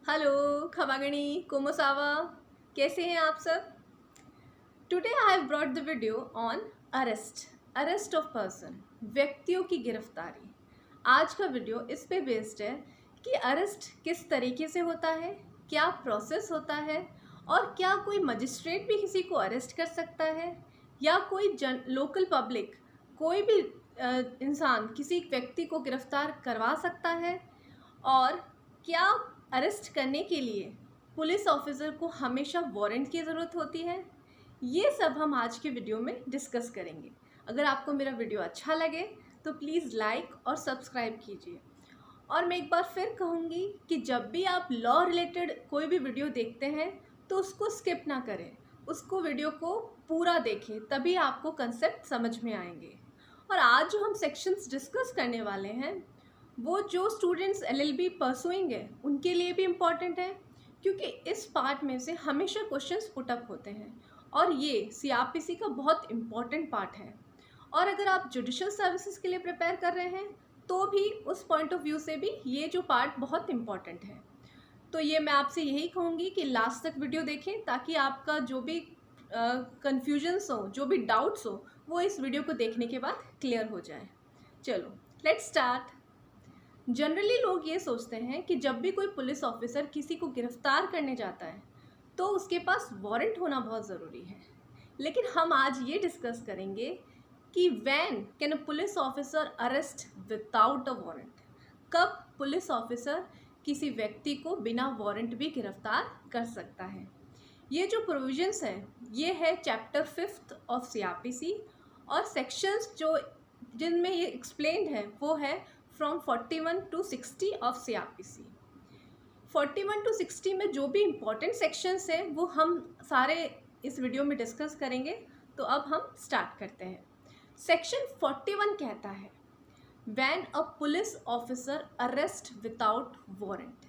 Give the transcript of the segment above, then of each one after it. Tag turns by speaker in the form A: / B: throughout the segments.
A: Hello खमागणी कोमोसावा, कैसे हैं आप सब। Today I have brought the video on arrest of person, व्यक्तियों की गिरफ्तारी। आज का वीडियो इस पे बेस्ड है कि अरेस्ट किस तरीके से होता है, क्या प्रोसेस होता है और क्या कोई मजिस्ट्रेट भी किसी को अरेस्ट कर सकता है या कोई लोकल पब्लिक, कोई भी इंसान किसी व्यक्ति को गिरफ्तार करवा सकता है, और क्या अरेस्ट करने के लिए पुलिस ऑफिसर को हमेशा वारंट की ज़रूरत होती है। ये सब हम आज के वीडियो में डिस्कस करेंगे। अगर आपको मेरा वीडियो अच्छा लगे तो प्लीज़ लाइक और सब्सक्राइब कीजिए। और मैं एक बार फिर कहूँगी कि जब भी आप लॉ रिलेटेड कोई भी वीडियो देखते हैं तो उसको स्किप ना करें, उसको वीडियो को पूरा देखें, तभी आपको कंसेप्ट समझ में आएंगे। और आज जो हम सेक्शंस डिस्कस करने वाले हैं वो जो स्टूडेंट्स LLB परसुइंग है उनके लिए भी इम्पॉर्टेंट है, क्योंकि इस पार्ट में से हमेशा क्वेश्चंस पुट अप होते हैं और ये CRPC का बहुत इम्पॉर्टेंट पार्ट है। और अगर आप जुडिशल सर्विसेज के लिए प्रिपेयर कर रहे हैं तो भी उस पॉइंट ऑफ व्यू से भी ये जो पार्ट बहुत इम्पॉर्टेंट है। तो ये मैं आपसे यही कहूँगी कि लास्ट तक वीडियो देखें ताकि आपका जो भी कन्फ्यूजन्स हो, जो भी डाउट्स हो, वो इस वीडियो को देखने के बाद क्लियर हो जाए। चलो लेट्स स्टार्ट। जनरली लोग ये सोचते हैं कि जब भी कोई पुलिस ऑफिसर किसी को गिरफ्तार करने जाता है तो उसके पास वारंट होना बहुत ज़रूरी है, लेकिन हम आज ये डिस्कस करेंगे कि when can a police officer arrest without a warrant. कब पुलिस ऑफिसर किसी व्यक्ति को बिना वारंट भी गिरफ्तार कर सकता है। ये जो प्रोविजंस है ये है चैप्टर 5 ऑफ CRPC, और सेक्शंस जो जिनमें ये एक्सप्लेन्ड है वो है from 41 to 60 of CRPC। 41 to 60 में जो भी इम्पोर्टेंट सेक्शंस हैं वो हम सारे इस वीडियो में डिस्कस करेंगे। तो अब हम स्टार्ट करते हैं। सेक्शन 41 कहता है when a police officer arrest without warrant.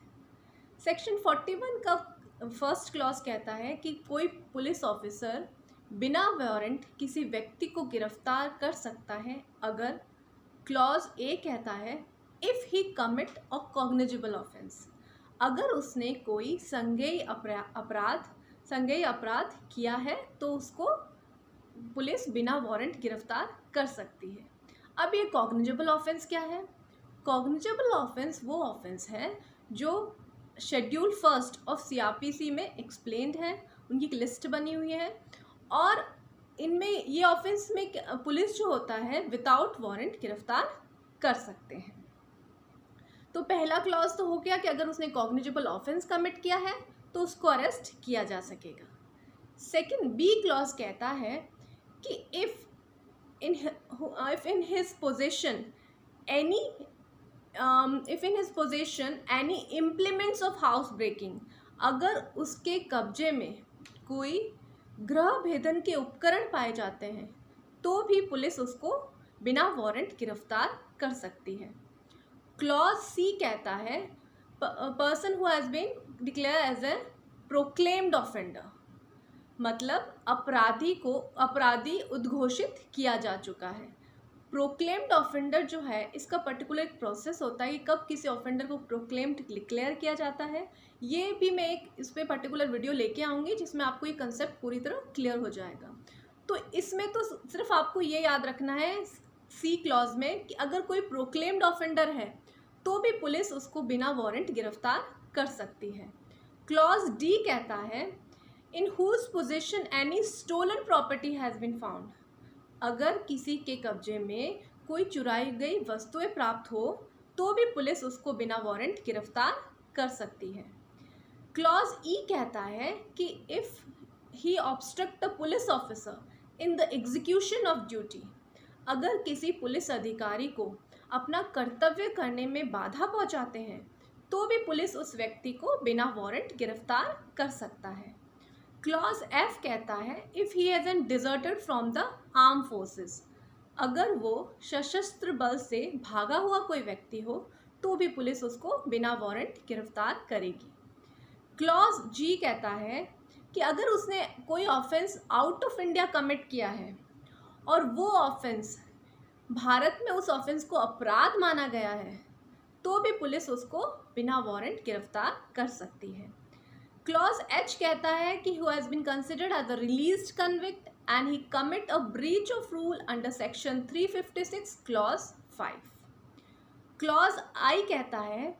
A: Section 41 का फर्स्ट क्लॉज कहता है कि कोई पुलिस ऑफिसर बिना वारंट किसी व्यक्ति को गिरफ्तार कर सकता है अगर क्लॉज ए कहता है if he commit a cognizable offence, अगर उसने कोई संज्ञेय अपराध किया है तो उसको पुलिस बिना वारंट गिरफ्तार कर सकती है। अब ये कॉग्निजेबल ऑफेंस क्या है। कॉग्निजेबल ऑफेंस वो ऑफेंस है जो शेड्यूल 1 ऑफ CRPC में एक्सप्लेन्ड है, उनकी एक लिस्ट बनी हुई है, और इनमें ये ऑफेंस में पुलिस जो होता है विदाउट वारंट गिरफ्तार कर सकते हैं। तो पहला क्लॉज तो हो गया कि अगर उसने कॉग्निजेबल ऑफेंस कमिट किया है तो उसको अरेस्ट किया जा सकेगा। सेकंड बी क्लॉज कहता है कि if in his possession any implements of house breaking, अगर उसके कब्जे में कोई गृह भेदन के उपकरण पाए जाते हैं तो भी पुलिस उसको बिना वारंट गिरफ्तार कर सकती है। क्लॉज सी कहता है person who has been declared as a proclaimed offender, मतलब अपराधी उद्घोषित किया जा चुका है। प्रोक्लेम्ड ऑफेंडर जो है इसका पर्टिकुलर एक प्रोसेस होता है कि कब किसी ऑफेंडर को प्रोक्लेम्ड डिक्लेयर किया जाता है। ये भी मैं एक इस पर पर्टिकुलर वीडियो लेके आऊँगी जिसमें आपको ये कंसेप्ट पूरी तरह क्लियर हो जाएगा। तो इसमें तो सिर्फ आपको ये याद रखना है सी क्लॉज में कि अगर कोई प्रोक्लेम्ड ऑफेंडर है तो भी पुलिस उसको बिना वारंट गिरफ्तार कर सकती है। क्लॉज डी कहता है in whose position any stolen property has been found, अगर किसी के कब्जे में कोई चुराई गई वस्तुएं प्राप्त हो तो भी पुलिस उसको बिना वारंट गिरफ्तार कर सकती है। क्लॉज ई कहता है कि if he obstruct the police officer in the execution of duty, अगर किसी पुलिस अधिकारी को अपना कर्तव्य करने में बाधा पहुंचाते हैं तो भी पुलिस उस व्यक्ति को बिना वारंट गिरफ्तार कर सकता है। क्लॉज एफ कहता है if he हैज़न deserted from the arm forces, अगर वो सशस्त्र बल से भागा हुआ कोई व्यक्ति हो तो भी पुलिस उसको बिना वारंट गिरफ्तार करेगी। क्लॉज जी कहता है कि अगर उसने कोई offence out of India commit किया है और वो ऑफेंस भारत में उस ऑफेंस को अपराध माना गया है तो भी पुलिस उसको बिना वारंट गिरफ्तार कर सकती है। क्लॉज एच कहता है कि who has been considered as a released convict and he commit a breach of rule under section 356 clause 5। Clause I कहता है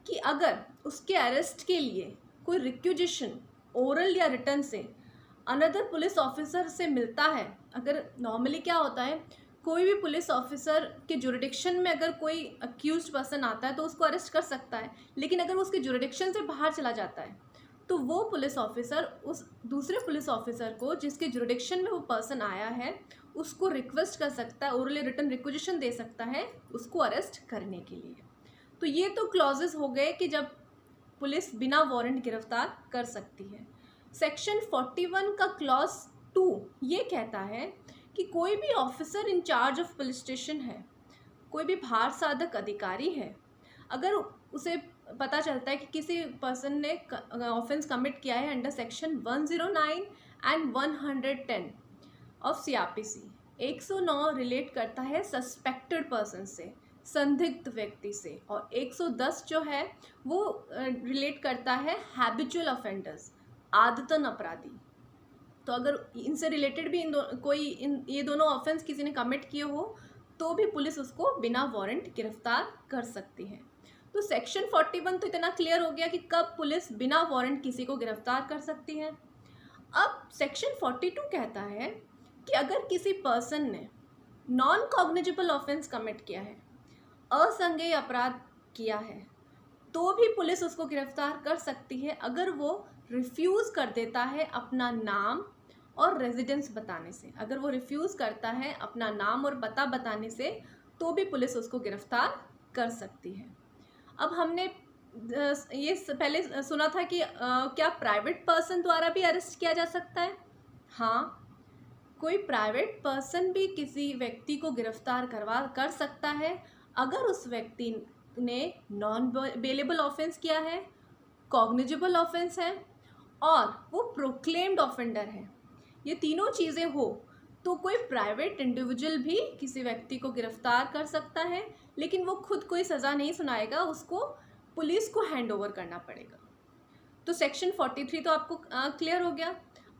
A: कि अगर उसके अरेस्ट के लिए कोई रिक्विजिशन ओरल या रिटर्न से अनदर पुलिस ऑफिसर से मिलता है, अगर नॉर्मली क्या होता है, कोई भी पुलिस ऑफिसर के जुरिडिक्शन में अगर कोई अक्यूज्ड पर्सन आता है तो उसको अरेस्ट कर सकता है, लेकिन अगर वो उसके जुरिडिक्शन से बाहर चला जाता है तो वो पुलिस ऑफिसर उस दूसरे पुलिस ऑफिसर को जिसके जुरिडिक्शन में वो पर्सन आया है उसको रिक्वेस्ट कर सकता है, ओरल रिटर्न रिक्विजिशन दे सकता है उसको अरेस्ट करने के लिए। तो ये तो क्लॉजेस हो गए कि जब पुलिस बिना वारंट गिरफ्तार कर सकती है। सेक्शन 41 का क्लॉज 2 ये कहता है कि कोई भी officer in charge of police station है, कोई भी भार साधक अधिकारी है, अगर उसे पता चलता है कि किसी पर्सन ने ऑफेंस कमिट किया है under section 109 and 110 of CrPC, 109 relate करता है सस्पेक्टेड पर्सन से, संदिग्ध व्यक्ति से, और 110 जो है वो रिलेट करता है हैबिचुअल ऑफेंडर्स, आदतन अपराधी। तो अगर इनसे रिलेटेड भी ये दोनों ऑफेंस किसी ने कमिट किए हो तो भी पुलिस उसको बिना वारंट गिरफ्तार कर सकती है। तो सेक्शन 41 तो इतना क्लियर हो गया कि कब पुलिस बिना वारंट किसी को गिरफ्तार कर सकती है। अब सेक्शन 42 कहता है कि अगर किसी पर्सन ने नॉन कॉग्निजेबल ऑफेंस कमिट किया है, असंज्ञेय अपराध किया है, तो भी पुलिस उसको गिरफ्तार कर सकती है अगर वो रिफ्यूज़ कर देता है अपना नाम और रेजिडेंस बताने से। अगर वो रिफ्यूज़ करता है अपना नाम और पता बताने से तो भी पुलिस उसको गिरफ्तार कर सकती है। अब हमने ये पहले सुना था कि क्या प्राइवेट पर्सन द्वारा भी अरेस्ट किया जा सकता है? हाँ, कोई प्राइवेट पर्सन भी किसी व्यक्ति को गिरफ्तार कर सकता है अगर उस व्यक्ति ने नॉन बेलेबल ऑफेंस किया है, कॉग्निजेबल ऑफेंस है और वो प्रोक्लेम्ड ऑफेंडर है। ये तीनों चीज़ें हो तो कोई प्राइवेट इंडिविजुअल भी किसी व्यक्ति को गिरफ्तार कर सकता है, लेकिन वो खुद कोई सज़ा नहीं सुनाएगा, उसको पुलिस को हैंड ओवर करना पड़ेगा। तो सेक्शन 43 तो आपको क्लियर हो गया।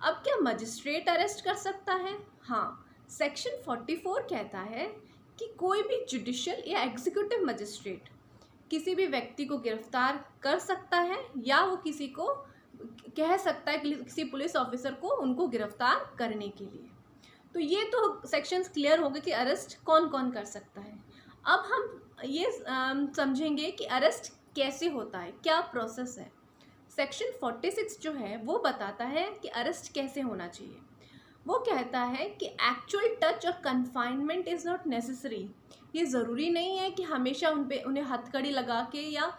A: अब क्या मजिस्ट्रेट अरेस्ट कर सकता है? हाँ, सेक्शन 44 कहता है कि कोई भी जुडिशियल या एग्जीक्यूटिव मजिस्ट्रेट किसी भी व्यक्ति को गिरफ्तार कर सकता है या वो किसी को कह सकता है कि किसी पुलिस ऑफिसर को उनको गिरफ्तार करने के लिए। तो ये तो सेक्शंस क्लियर हो गए कि अरेस्ट कौन कौन कर सकता है। अब हम ये समझेंगे कि अरेस्ट कैसे होता है, क्या प्रोसेस है। सेक्शन 46 जो है वो बताता है कि अरेस्ट कैसे होना चाहिए। वो कहता है कि एक्चुअल टच और कन्फाइनमेंट इज़ नॉट नेसेसरी। ये ज़रूरी नहीं है कि हमेशा उन्हें हथकड़ी लगा के या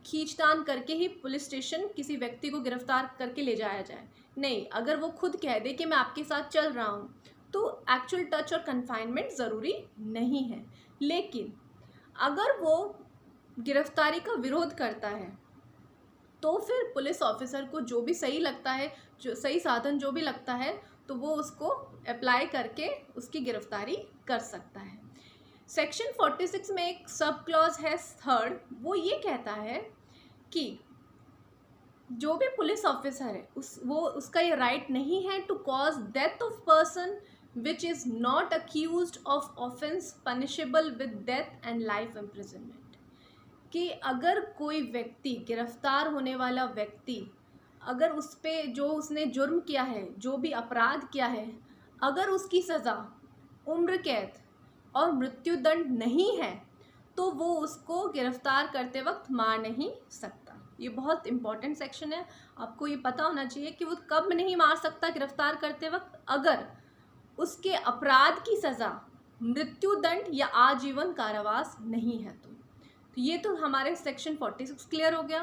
A: खींचतान करके ही पुलिस स्टेशन किसी व्यक्ति को गिरफ्तार करके ले जाया जाए। नहीं, अगर वो खुद कह दे कि मैं आपके साथ चल रहा हूँ तो एक्चुअल टच और कन्फाइनमेंट ज़रूरी नहीं है। लेकिन अगर वो गिरफ्तारी का विरोध करता है तो फिर पुलिस ऑफिसर को जो भी सही लगता है, जो सही साधन जो भी लगता है, तो वो उसको अप्लाई करके उसकी गिरफ्तारी कर सकता है। सेक्शन 46 में एक सब क्लॉज है थर्ड, वो ये कहता है कि जो भी पुलिस ऑफिसर है उसका ये राइट नहीं है to cause death of person which is not accused of offence punishable with death and life imprisonment. कि अगर कोई व्यक्ति, गिरफ्तार होने वाला व्यक्ति, अगर उस पे जो उसने जुर्म किया है, जो भी अपराध किया है, अगर उसकी सज़ा उम्र कैद और मृत्युदंड नहीं है तो वो उसको गिरफ्तार करते वक्त मार नहीं सकता। ये बहुत इंपॉर्टेंट सेक्शन है, आपको ये पता होना चाहिए कि वो कब नहीं मार सकता गिरफ्तार करते वक्त, अगर उसके अपराध की सज़ा मृत्युदंड या आजीवन कारावास नहीं है तो ये तो हमारे सेक्शन 46 क्लियर हो गया।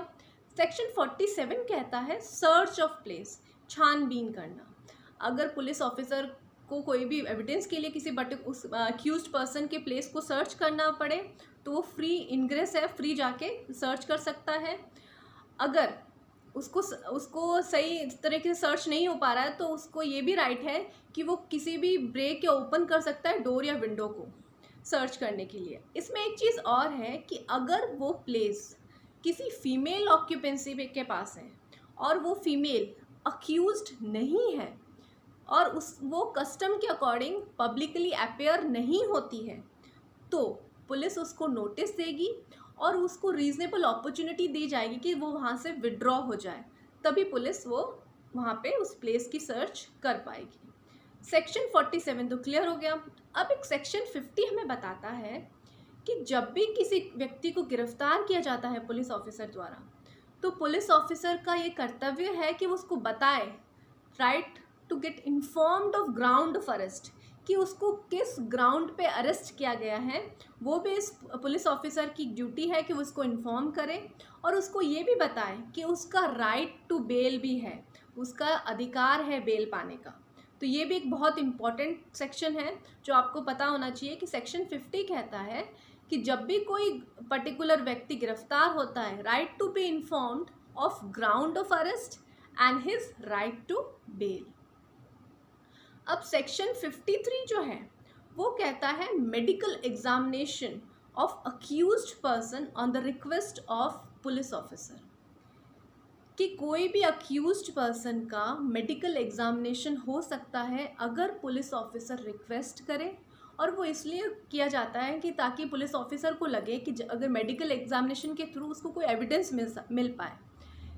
A: सेक्शन 47 कहता है सर्च ऑफ प्लेस, छानबीन करना। अगर पुलिस ऑफिसर को कोई भी एविडेंस के लिए किसी उस अक्यूज्ड पर्सन के प्लेस को सर्च करना पड़े तो वो फ्री इनग्रेस है, फ्री जाके सर्च कर सकता है। अगर उसको सही तरीके से सर्च नहीं हो पा रहा है तो उसको ये भी राइट है कि वो किसी भी ब्रेक या ओपन कर सकता है डोर या विंडो को। सर्च करने के लिए। इसमें एक चीज़ और है कि अगर वो प्लेस किसी फीमेल ऑक्यूपेंसी के पास है और वो फीमेल अक्यूज्ड नहीं है और वो कस्टम के अकॉर्डिंग पब्लिकली अपेयर नहीं होती है, तो पुलिस उसको नोटिस देगी और उसको रीज़नेबल अपॉर्चुनिटी दी जाएगी कि वो वहाँ से विड्रॉ हो जाए, तभी पुलिस वो वहाँ पे उस प्लेस की सर्च कर पाएगी। सेक्शन 47 तो क्लियर हो गया। अब एक सेक्शन 50 हमें बताता है कि जब भी किसी व्यक्ति को गिरफ्तार किया जाता है पुलिस ऑफिसर द्वारा, तो पुलिस ऑफिसर का ये कर्तव्य है कि वो उसको बताए, right to get informed of ground of arrest, कि उसको किस ग्राउंड पे अरेस्ट किया गया है, वो भी इस पुलिस ऑफिसर की ड्यूटी है कि वो उसको इन्फॉर्म करे और उसको ये भी बताए कि उसका राइट टू बेल भी है, उसका अधिकार है बेल पाने का। तो ये भी एक बहुत इम्पॉर्टेंट सेक्शन है जो आपको पता होना चाहिए कि सेक्शन 50 कहता है कि जब भी कोई पर्टिकुलर व्यक्ति गिरफ्तार होता है, right to be informed of ground of arrest and his right to bail. अब सेक्शन 53 जो है वो कहता है medical examination of accused person on the request of police officer, कि कोई भी अक्यूज्ड पर्सन का मेडिकल एग्जामिनेशन हो सकता है अगर पुलिस ऑफिसर रिक्वेस्ट करे, और वो इसलिए किया जाता है कि ताकि पुलिस ऑफिसर को लगे कि अगर मेडिकल एग्जामिनेशन के थ्रू उसको कोई एविडेंस मिल पाए।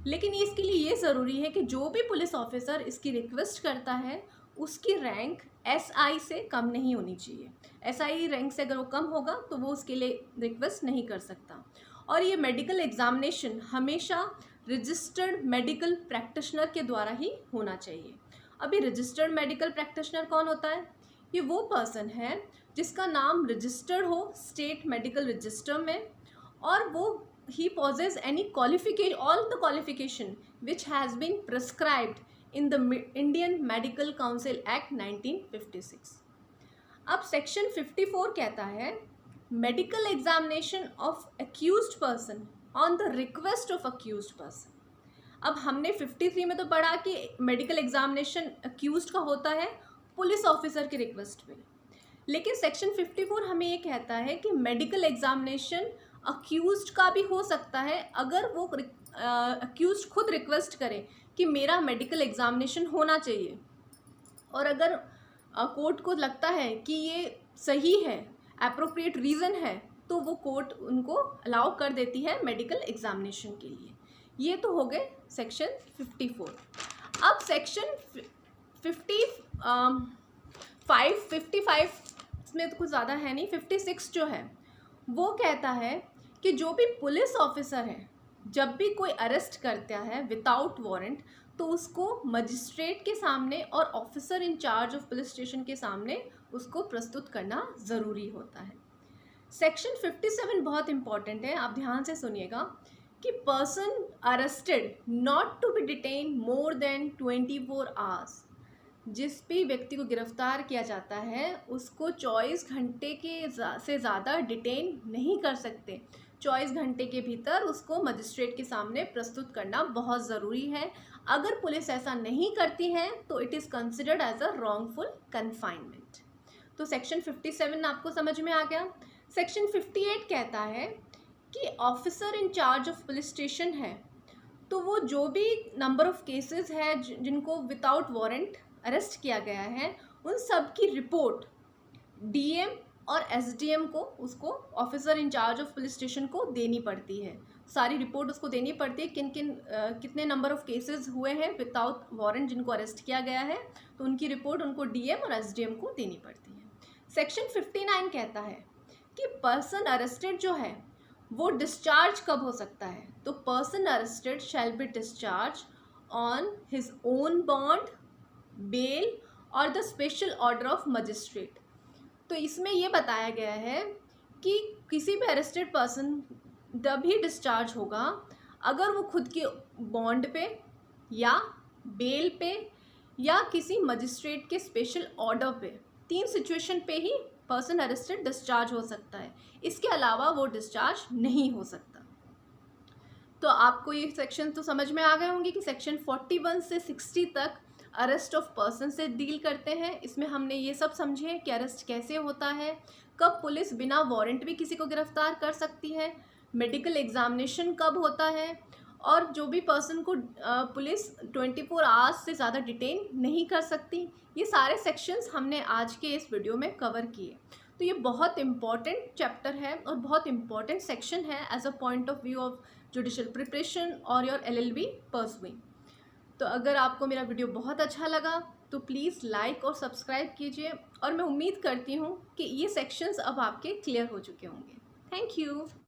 A: लेकिन इसके लिए ये ज़रूरी है कि जो भी पुलिस ऑफिसर इसकी रिक्वेस्ट करता है उसकी रैंक SI से कम नहीं होनी चाहिए। SI रैंक से अगर वो कम होगा तो वो उसके लिए रिक्वेस्ट नहीं कर सकता। और ये मेडिकल एग्जामिनेशन हमेशा रजिस्टर्ड मेडिकल प्रैक्टिशनर के द्वारा ही होना चाहिए। अभी रजिस्टर्ड मेडिकल प्रैक्टिशनर कौन होता है? ये वो पर्सन है जिसका नाम रजिस्टर्ड हो स्टेट मेडिकल रजिस्टर में, और वो he possesses any qualification, all the qualification which has been prescribed in the Indian Medical Council Act 1956। अब सेक्शन 54 कहता है medical examination of accused person on the request of accused person. अब हमने 53 में तो पढ़ा कि मेडिकल एग्जामिनेशन अक्यूज्ड का होता है पुलिस ऑफिसर के रिक्वेस्ट पे, लेकिन सेक्शन 54 हमें ये कहता है कि मेडिकल एग्जामिनेशन अक्यूज्ड का भी हो सकता है अगर वो अक्यूज्ड खुद रिक्वेस्ट करे कि मेरा मेडिकल एग्जामिनेशन होना चाहिए, और अगर कोर्ट को लगता है कि ये सही है, एप्रोप्रिएट रीज़न है, तो वो कोर्ट उनको अलाउ कर देती है मेडिकल एग्जामिनेशन के लिए। ये तो हो गए सेक्शन 54। अब सेक्शन 55 इसमें तो कुछ ज़्यादा है नहीं। 56 जो है वो कहता है कि जो भी पुलिस ऑफिसर है जब भी कोई अरेस्ट करता है विदाउट वारंट, तो उसको मजिस्ट्रेट के सामने और officer in charge of police station के सामने उसको प्रस्तुत करना ज़रूरी होता है। सेक्शन 57 बहुत इंपॉर्टेंट है, आप ध्यान से सुनिएगा कि person arrested not to be detain more than 24 hours. जिस भी व्यक्ति को गिरफ्तार किया जाता है उसको 24 घंटे के से ज़्यादा डिटेन नहीं कर सकते। 24 घंटे के भीतर उसको मजिस्ट्रेट के सामने प्रस्तुत करना बहुत ज़रूरी है। अगर पुलिस ऐसा नहीं करती है तो it is considered as a wrongful confinement. तो सेक्शन 57 आपको समझ में आ गया। सेक्शन 58 कहता है कि officer in charge of police station है, तो वो जो भी नंबर ऑफ केसेस है जिनको विदाउट वारंट अरेस्ट किया गया है, उन सब की रिपोर्ट DM और SDM को उसको officer in charge of police station को देनी पड़ती है। सारी रिपोर्ट उसको देनी पड़ती है कितने नंबर ऑफ केसेस हुए हैं विदाउट वारंट जिनको अरेस्ट किया गया है, तो उनकी रिपोर्ट उनको DM और SDM को देनी पड़ती है। सेक्शन 59 कहता है कि पर्सन अरेस्टेड जो है वो डिस्चार्ज कब हो सकता है, तो person arrested shall be discharge on his own bond, bail और the special order of magistrate. तो इसमें ये बताया गया है कि किसी भी अरेस्टेड पर्सन तभी डिस्चार्ज होगा अगर वो खुद के बॉन्ड पे या बेल पे या किसी मजिस्ट्रेट के स्पेशल ऑर्डर पे, 3 सिचुएशन पे ही पर्सन अरेस्टेड डिस्चार्ज हो सकता है। इसके अलावा वो डिस्चार्ज नहीं हो सकता। तो आपको ये सेक्शन तो समझ में आ गए होंगे कि सेक्शन 41 से 60 तक अरेस्ट ऑफ पर्सन से डील करते हैं। इसमें हमने ये सब समझे कि अरेस्ट कैसे होता है, कब पुलिस बिना वारंट भी किसी को गिरफ्तार कर सकती है, मेडिकल एग्जामिनेशन कब होता है, और जो भी पर्सन को पुलिस 24 आवर्स से ज़्यादा डिटेन नहीं कर सकती। ये सारे सेक्शंस हमने आज के इस वीडियो में कवर किए। तो ये बहुत इम्पॉर्टेंट चैप्टर है और बहुत इम्पॉर्टेंट सेक्शन है as a point of view of judicial preparation और योर LLB परसुइंग। तो अगर आपको मेरा वीडियो बहुत अच्छा लगा तो प्लीज़ लाइक और सब्सक्राइब कीजिए, और मैं उम्मीद करती हूँ कि ये सेक्शंस अब आपके क्लियर हो चुके होंगे। Thank you.